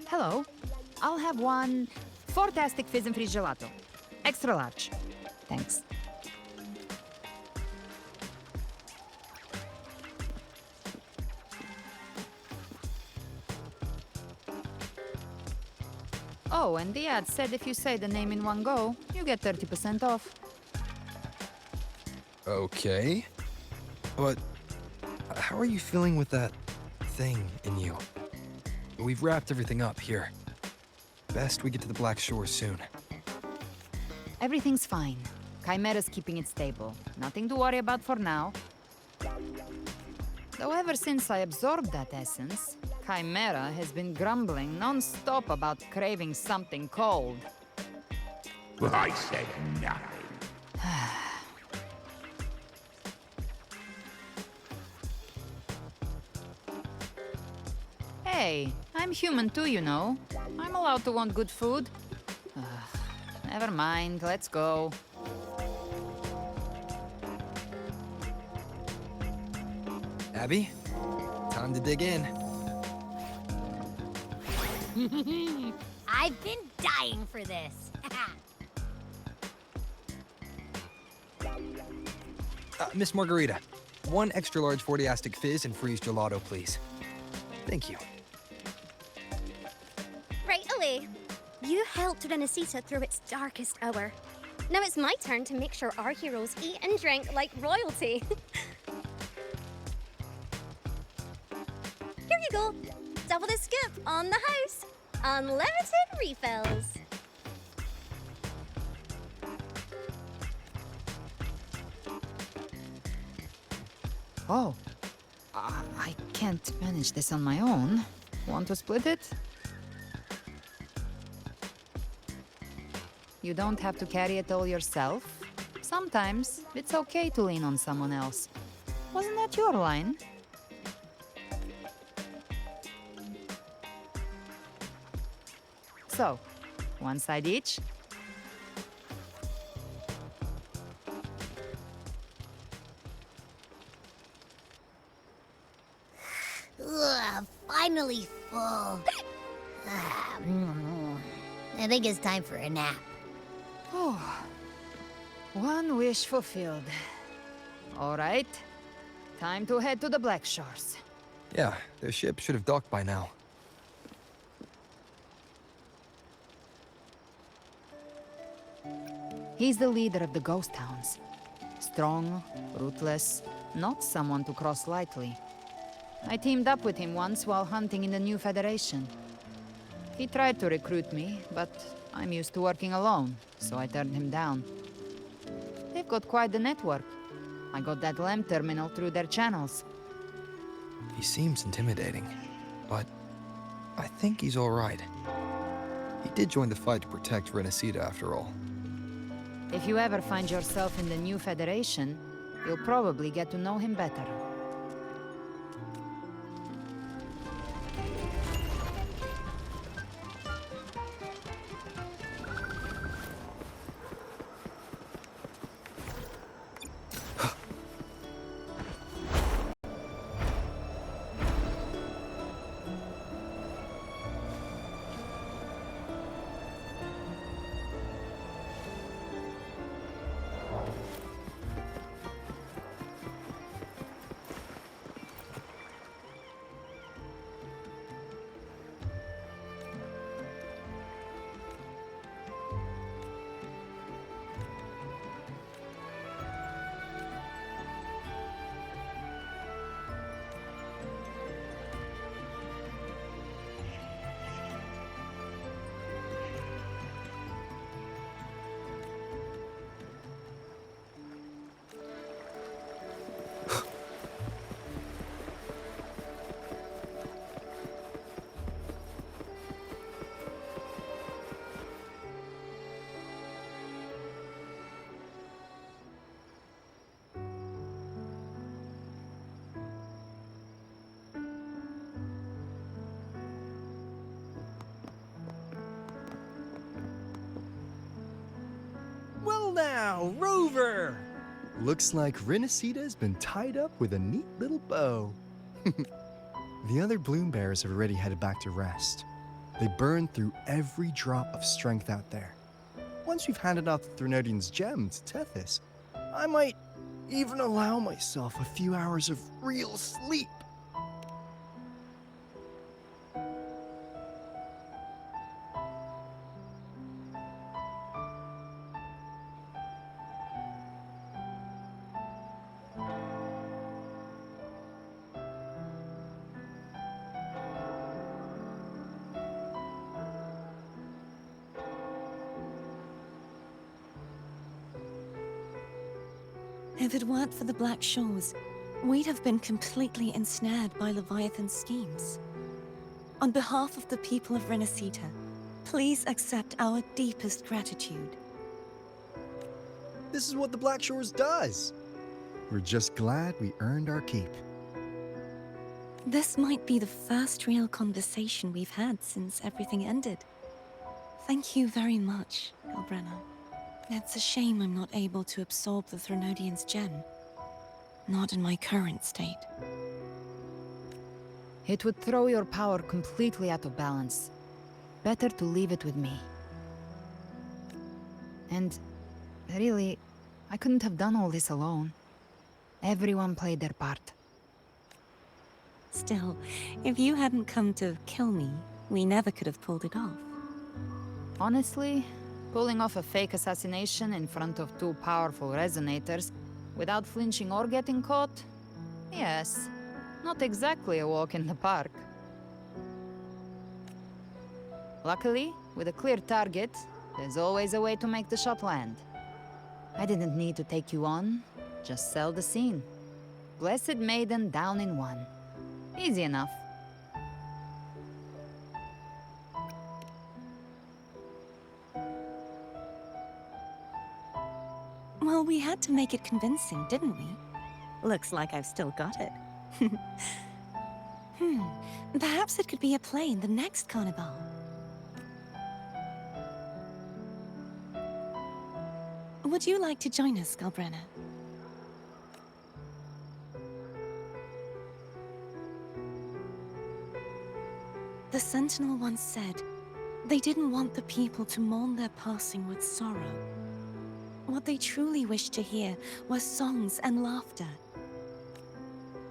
Hello. I'll have one fantastic fizz and freeze gelato. Extra large. Thanks. Oh, and the ad said if you say the name in one go, you get 30% off. Okay. But how are you feeling with that thing in you? We've wrapped everything up here. Best we get to the Black Shore soon. Everything's fine. Chimera's keeping it stable. Nothing to worry about for now. Though ever since I absorbed that essence, Chimera has been grumbling non-stop about craving something cold. I said nothing. Hey, I'm human too, you know. I'm allowed to want good food. Never mind, let's go. Abby, time to dig in. I've been dying for this. Miss Margarita, one extra large 40-astic fizz and freeze gelato, please. Thank you. Right away. You helped Renesita through its darkest hour. Now it's my turn to make sure our heroes eat and drink like royalty. Here you go. Double the scoop on the house. Unlimited refills. Oh, I can't manage this on my own. Want to split it? You don't have to carry it all yourself. Sometimes it's okay to lean on someone else. Wasn't that your line? So, one side each? Ugh, finally full. I think it's time for a nap. Oh, one wish fulfilled. All right, time to head to the Black Shores. Yeah, their ship should have docked by now. He's the leader of the ghost towns. Strong, ruthless, not someone to cross lightly. I teamed up with him once while hunting in the new Federation. He tried to recruit me, but I'm used to working alone, so I turned him down. They've got quite the network. I got that LEM terminal through their channels. He seems intimidating, but I think he's all right. He did join the fight to protect Renacida after all. If you ever find yourself in the new Federation, you'll probably get to know him better. Well now, Rover! Looks like Renacita's been tied up with a neat little bow. The other bloom bearers have already headed back to rest. They burned through every drop of strength out there. Once we've handed off the Threnodian's gem to Tethys, I might even allow myself a few hours of real sleep. If it weren't for the Black Shores, we'd have been completely ensnared by Leviathan's schemes. On behalf of the people of Renacita, please accept our deepest gratitude. This is what the Black Shores does. We're just glad we earned our keep. This might be the first real conversation we've had since everything ended. Thank you very much, Galbrenna. It's a shame I'm not able to absorb the Threnodian's gem. Not in my current state. It would throw your power completely out of balance. Better to leave it with me. And really, I couldn't have done all this alone. Everyone played their part. Still, if you hadn't come to kill me, we never could have pulled it off. Honestly, pulling off a fake assassination in front of two powerful resonators without flinching or getting caught? Yes, not exactly a walk in the park. Luckily, with a clear target, there's always a way to make the shot land. I didn't need to take you on, just sell the scene. Blessed Maiden down in one. Easy enough. Well, we had to make it convincing, didn't we? Looks like I've still got it. Perhaps it could be a play in the next carnival. Would you like to join us, Galbrenna? The Sentinel once said, they didn't want the people to mourn their passing with sorrow. What they truly wished to hear were songs and laughter.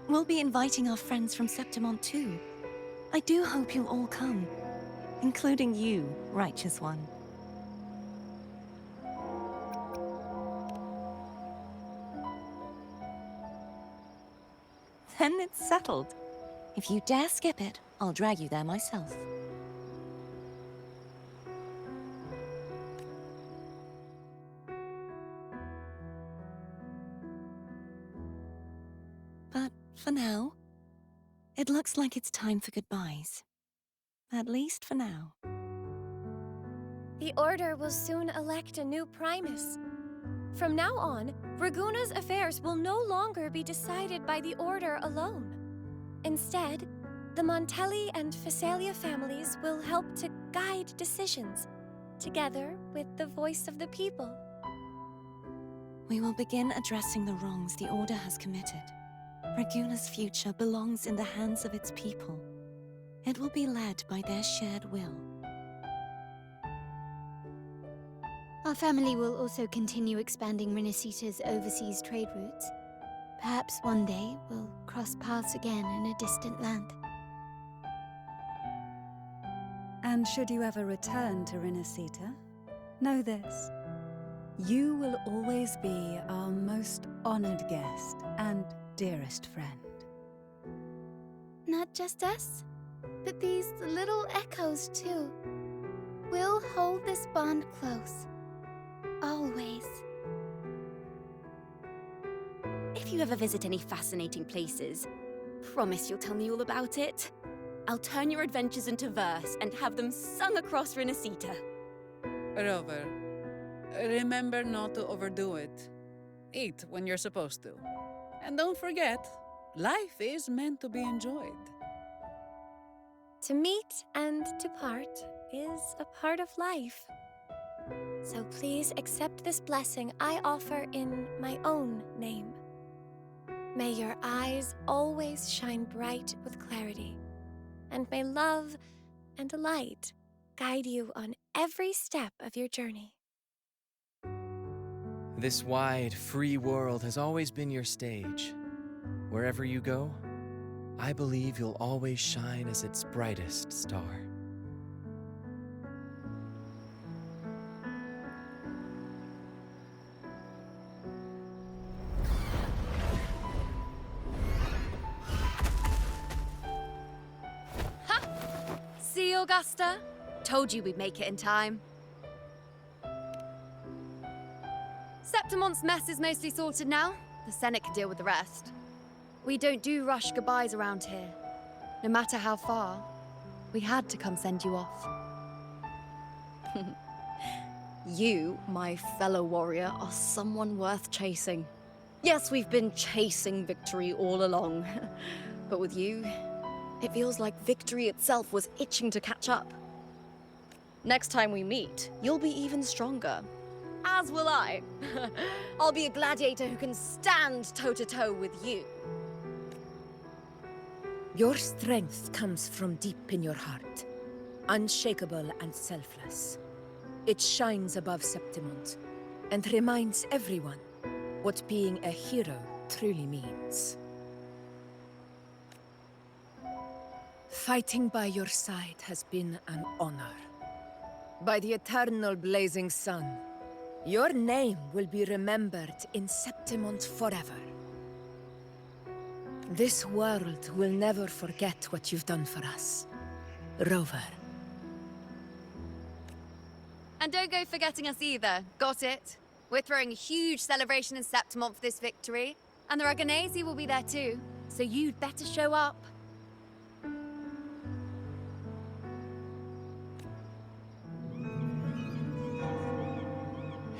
We'll be inviting our friends from Septimont too. I do hope you'll all come, including you, Righteous One. Then it's settled. If you dare skip it, I'll drag you there myself. But for now, it looks like it's time for goodbyes. At least for now. The Order will soon elect a new Primus. From now on, Raguna's affairs will no longer be decided by the Order alone. Instead, the Montelli and Phasalia families will help to guide decisions, together with the voice of the people. We will begin addressing the wrongs the Order has committed. Raguna's future belongs in the hands of its people. It will be led by their shared will. Our family will also continue expanding Rinasita's overseas trade routes. Perhaps one day we'll cross paths again in a distant land. And should you ever return to Rinasita, know this. You will always be our most honored guest and dearest friend. Not just us, but these little echoes too. We'll hold this bond close. Always. If you ever visit any fascinating places, promise you'll tell me all about it. I'll turn your adventures into verse and have them sung across Rinasita. Rover, remember not to overdo it. Eat when you're supposed to. And don't forget, life is meant to be enjoyed. To meet and to part is a part of life. So please accept this blessing I offer in my own name. May your eyes always shine bright with clarity, and may love and light guide you on every step of your journey. This wide, free world has always been your stage. Wherever you go, I believe you'll always shine as its brightest star. See, Augusta? Told you we'd make it in time. Septimont's mess is mostly sorted now. The Senate can deal with the rest. We don't do rush goodbyes around here. No matter how far, we had to come send you off. You, my fellow warrior, are someone worth chasing. Yes, we've been chasing victory all along. But with you, it feels like victory itself was itching to catch up. Next time we meet, you'll be even stronger. As will I. I'll be a gladiator who can stand toe-to-toe with you. Your strength comes from deep in your heart, unshakable and selfless. It shines above Septimont and reminds everyone what being a hero truly means. Fighting by your side has been an honor. By the eternal blazing sun, your name will be remembered in Septimont forever. This world will never forget what you've done for us, Rover. And don't go forgetting us either. Got it? We're throwing a huge celebration in Septimont for this victory, and the Raganesi will be there too, so you'd better show up.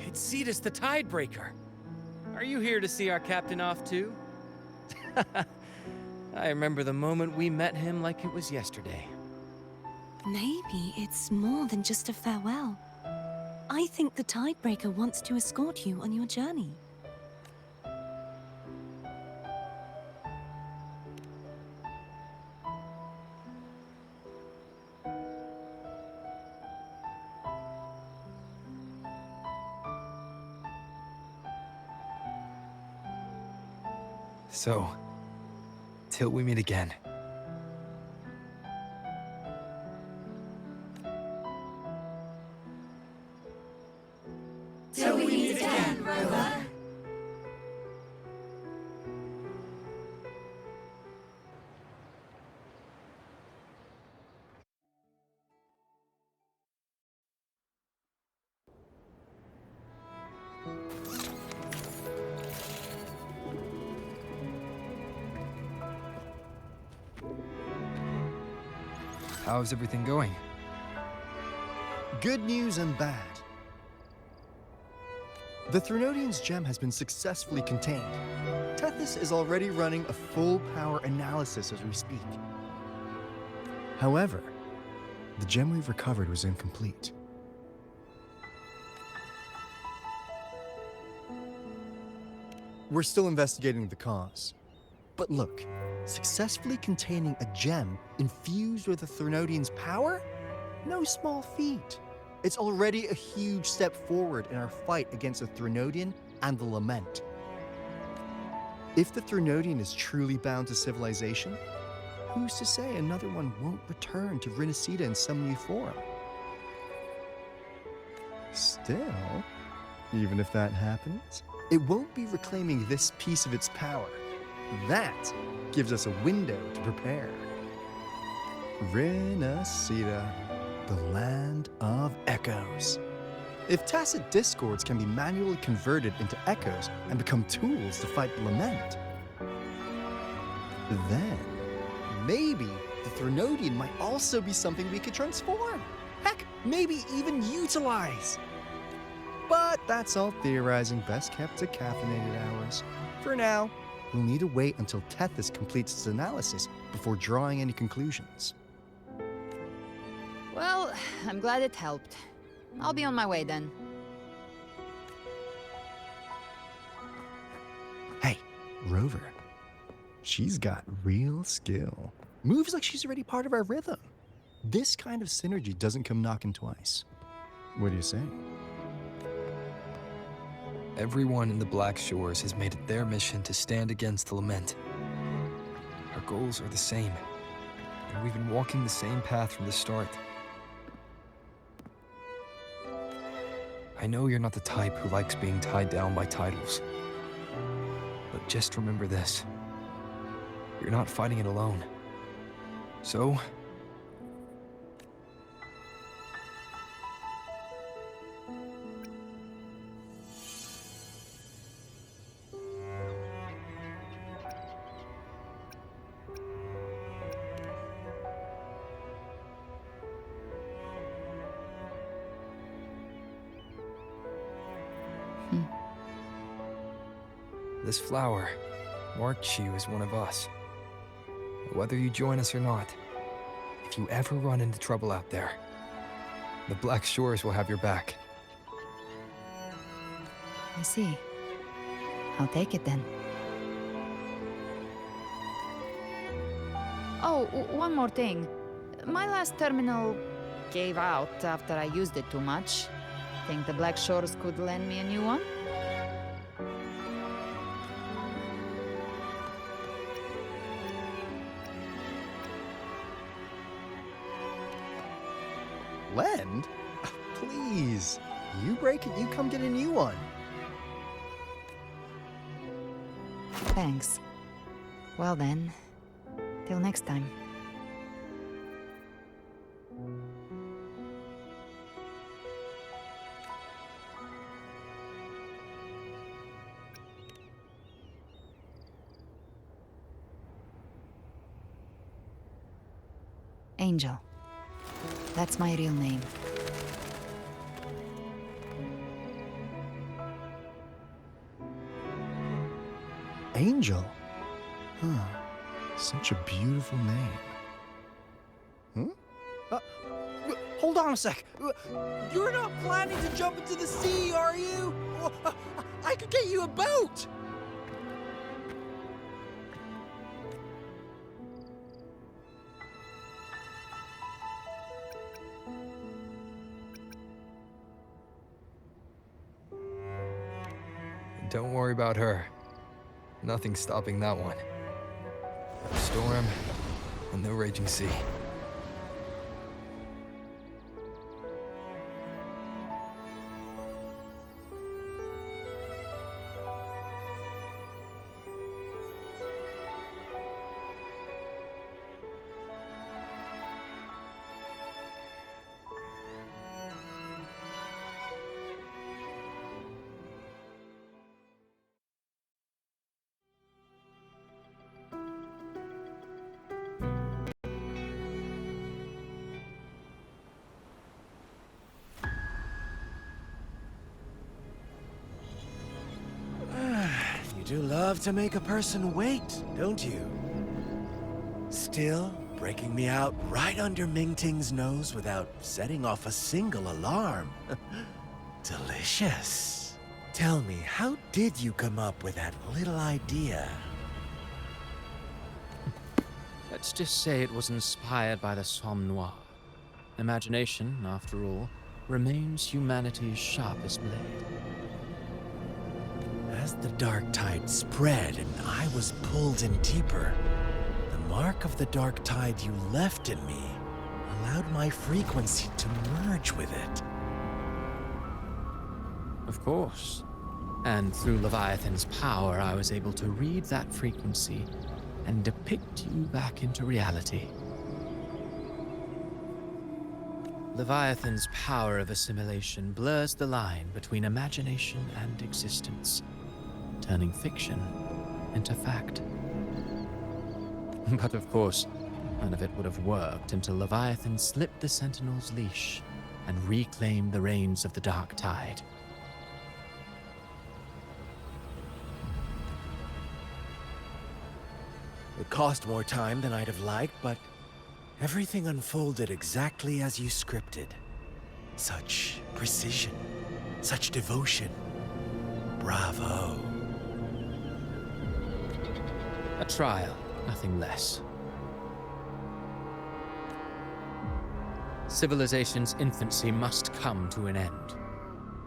It's Cetus the Tidebreaker. Are you here to see our captain off too? I remember the moment we met him like it was yesterday. Maybe it's more than just a farewell. I think the Tidebreaker wants to escort you on your journey. So, till we meet again. Till we meet again, Rover. How's everything going? Good news and bad. The Threnodian's gem has been successfully contained. Tethys is already running a full power analysis as we speak. However, the gem we've recovered was incomplete. We're still investigating the cause. But look, successfully containing a gem infused with the Threnodian's power? No small feat. It's already a huge step forward in our fight against the Threnodian and the Lament. If the Threnodian is truly bound to civilization, who's to say another one won't return to Rinasida in some new form? Still, even if that happens, it won't be reclaiming this piece of its power. That gives us a window to prepare. Rinasida, the land of echoes. If tacit discords can be manually converted into echoes and become tools to fight the Lament, then maybe the Threnodian might also be something we could transform. Heck, maybe even utilize. But that's all theorizing, best kept to caffeinated hours. For now, we'll need to wait until Tethys completes its analysis before drawing any conclusions. Well, I'm glad it helped. I'll be on my way then. Hey, Rover. She's got real skill. Moves like she's already part of our rhythm. This kind of synergy doesn't come knocking twice. What do you say? Everyone in the Black Shores has made it their mission to stand against the Lament. Our goals are the same, and we've been walking the same path from the start. I know you're not the type who likes being tied down by titles, but just remember this. You're not fighting it alone. So, this flower marks you as one of us. Whether you join us or not, if you ever run into trouble out there, the Black Shores will have your back. I see. I'll take it then. Oh, one more thing. My last terminal gave out after I used it too much. Think the Black Shores could lend me a new one? Lend? Please. You break it, you come get a new one. Thanks. Well then, till next time. Angel. That's my real name. Angel? Huh. Such a beautiful name. Hold on a sec. You're not planning to jump into the sea, are you? I could get you a boat! Don't worry about her. Nothing's stopping that one. No storm and no raging sea. You do love to make a person wait, don't you? Still, breaking me out right under Mingting's nose without setting off a single alarm. Delicious. Tell me, how did you come up with that little idea? Let's just say it was inspired by the Somme Noire. Imagination, after all, remains humanity's sharpest blade. As the dark tide spread and I was pulled in deeper, the mark of the dark tide you left in me allowed my frequency to merge with it. Of course. And through Leviathan's power, I was able to read that frequency and depict you back into reality. Leviathan's power of assimilation blurs the line between imagination and existence, turning fiction into fact. But of course, none of it would have worked until Leviathan slipped the Sentinel's leash and reclaimed the reins of the Dark Tide. It cost more time than I'd have liked, but everything unfolded exactly as you scripted. Such precision, such devotion. Bravo. A trial, nothing less. Civilization's infancy must come to an end.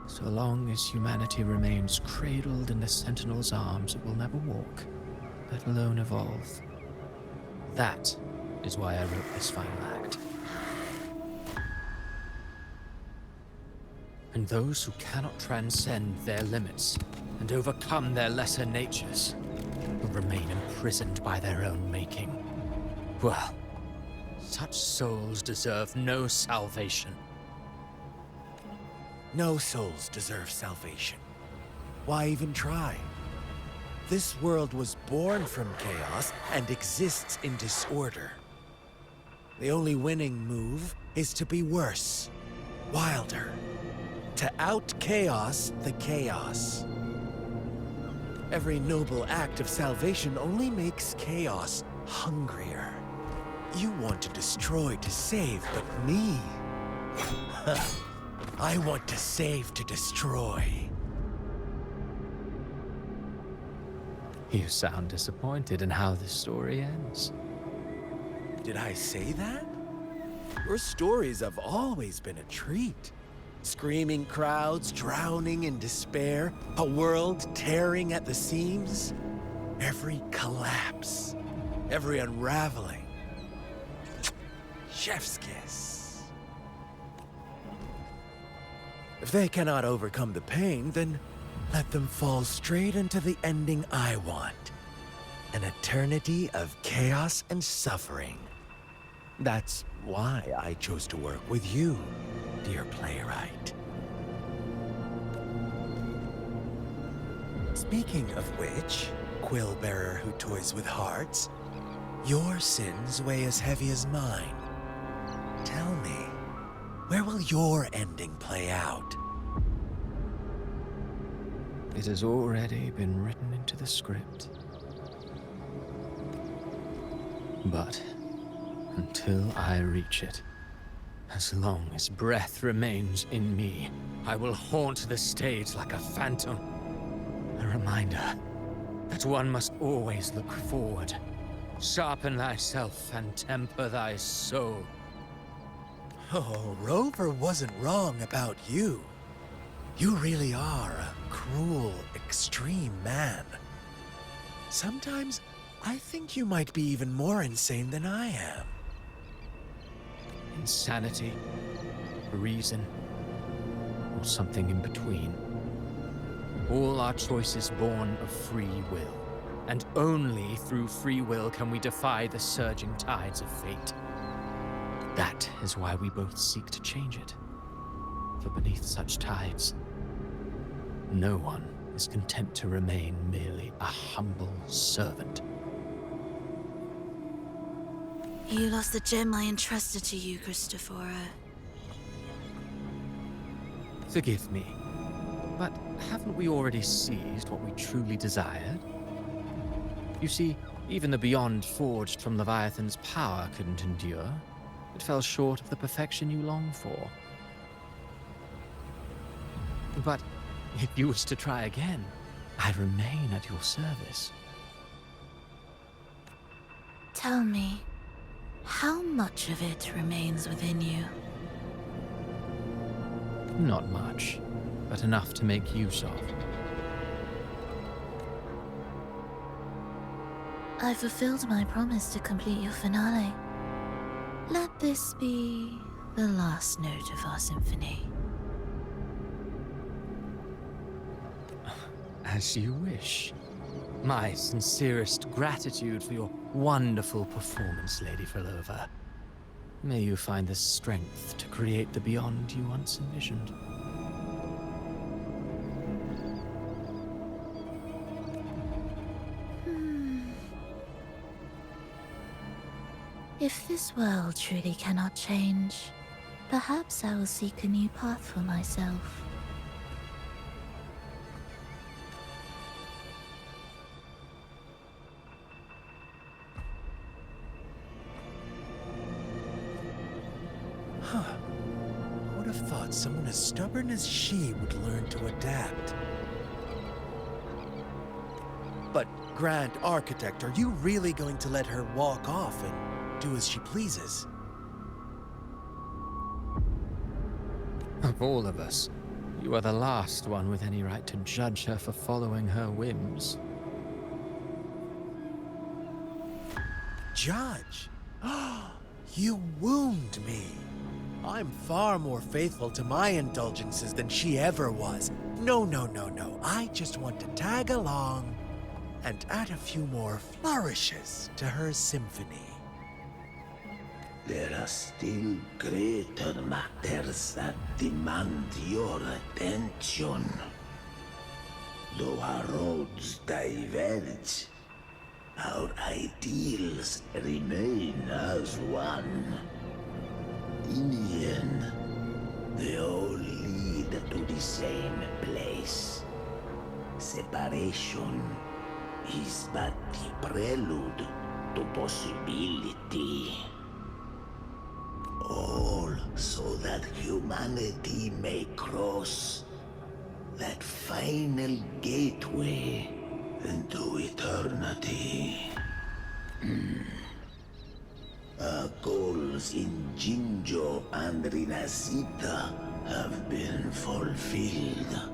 So long as humanity remains cradled in the Sentinel's arms, it will never walk, let alone evolve. That is why I wrote this final act. And those who cannot transcend their limits and overcome their lesser natures will remain imprisoned by their own making. Well, such souls deserve no salvation. No souls deserve salvation. Why even try? This world was born from chaos and exists in disorder. The only winning move is to be worse, wilder, to out-chaos the chaos. Every noble act of salvation only makes chaos hungrier. You want to destroy to save, but me? I want to save to destroy. You sound disappointed in how this story ends. Did I say that? Your stories have always been a treat. Screaming crowds drowning in despair, a world tearing at the seams. Every collapse, every unraveling. Chef's kiss. If they cannot overcome the pain, then let them fall straight into the ending I want. An eternity of chaos and suffering. That's why I chose to work with you, dear playwright. Speaking of which, quill bearer who toys with hearts, your sins weigh as heavy as mine. Tell me, where will your ending play out? It has already been written into the script. But until I reach it, as long as breath remains in me, I will haunt the stage like a phantom. A reminder that one must always look forward. Sharpen thyself and temper thy soul. Oh, Rover wasn't wrong about you. You really are a cruel, extreme man. Sometimes I think you might be even more insane than I am. Insanity, reason, or something in between. All our choices born of free will, and only through free will can we defy the surging tides of fate. That is why we both seek to change it. For beneath such tides, no one is content to remain merely a humble servant. You lost the gem I entrusted to you, Christophora. Forgive me, but haven't we already seized what we truly desired? You see, even the Beyond forged from Leviathan's power couldn't endure. It fell short of the perfection you long for. But if you wish to try again, I remain at your service. Tell me, how much of it remains within you? Not much, but enough to make use of. I fulfilled my promise to complete your finale. Let this be the last note of our symphony. As you wish. My sincerest gratitude for your wonderful performance, Lady Frolova. May you find the strength to create the Beyond you once envisioned. If this world truly cannot change, perhaps I will seek a new path for myself. Huh. I would have thought someone as stubborn as she would learn to adapt. But, Grand Architect, are you really going to let her walk off and do as she pleases? Of all of us, you are the last one with any right to judge her for following her whims. Judge? You wound me. I'm far more faithful to my indulgences than she ever was. No. I just want to tag along and add a few more flourishes to her symphony. There are still greater matters that demand your attention. Though our roads diverge, our ideals remain as one. In the end, they all lead to the same place. Separation is but the prelude to possibility. All so that humanity may cross that final gateway into eternity. Our goals in Jinjo and Rinasita have been fulfilled.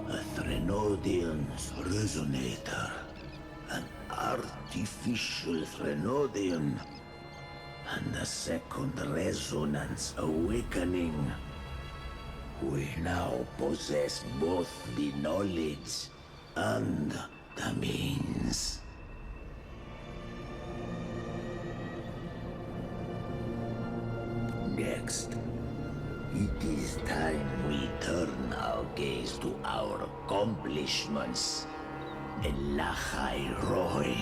A Threnodian's resonator, an artificial Threnodian, and a second resonance awakening. We now possess both the knowledge and the means. Next, it is time we turn our gaze to our accomplishments. Elachai Roy.